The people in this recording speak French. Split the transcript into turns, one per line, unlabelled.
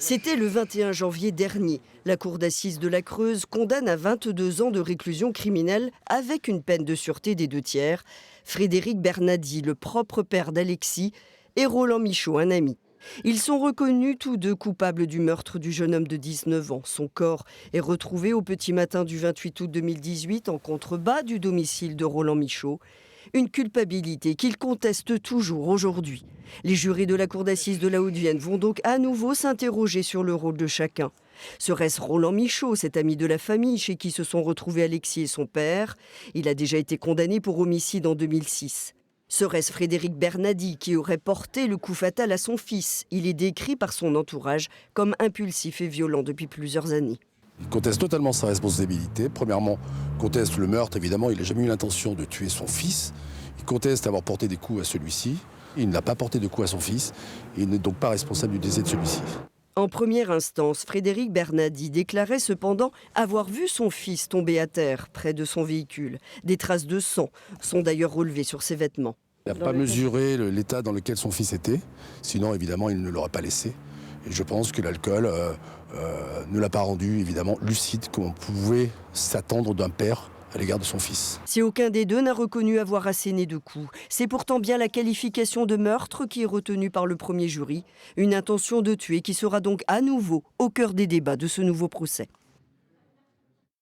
C'était le 21 janvier dernier. La cour d'assises de la Creuse condamne à 22 ans de réclusion criminelle avec une peine de sûreté des 2/3 Frédéric Bernadi, le propre père d'Alexis, et Roland Michaud, un ami. Ils sont reconnus tous deux coupables du meurtre du jeune homme de 19 ans. Son corps est retrouvé au petit matin du 28 août 2018 en contrebas du domicile de Roland Michaud. Une culpabilité qu'il conteste toujours aujourd'hui. Les jurés de la cour d'assises de la Haute-Vienne vont donc à nouveau s'interroger sur le rôle de chacun. Serait-ce Roland Michaud, cet ami de la famille chez qui se sont retrouvés Alexis et son père? Il a déjà été condamné pour homicide en 2006. Serait-ce Frédéric Bernadi qui aurait porté le coup fatal à son fils? Il est décrit par son entourage comme impulsif et violent depuis plusieurs années.
Il conteste totalement sa responsabilité. Premièrement, conteste le meurtre, évidemment, il n'a jamais eu l'intention de tuer son fils. Il conteste avoir porté des coups à celui-ci. Il n'a pas porté de coups à son fils. Il n'est donc pas responsable du décès de celui-ci.
En première instance, Frédéric Bernadi déclarait cependant avoir vu son fils tomber à terre près de son véhicule. Des traces de sang sont d'ailleurs relevées sur ses vêtements.
Il n'a pas mesuré l'état dans lequel son fils était. Sinon, évidemment, il ne l'aurait pas laissé. Et je pense que l'alcool ne l'a pas rendu, évidemment, lucide, comme on pouvait s'attendre d'un père à l'égard de son fils.
Si aucun des deux n'a reconnu avoir asséné de coups, c'est pourtant bien la qualification de meurtre qui est retenue par le premier jury. Une intention de tuer qui sera donc à nouveau au cœur des débats de ce nouveau procès.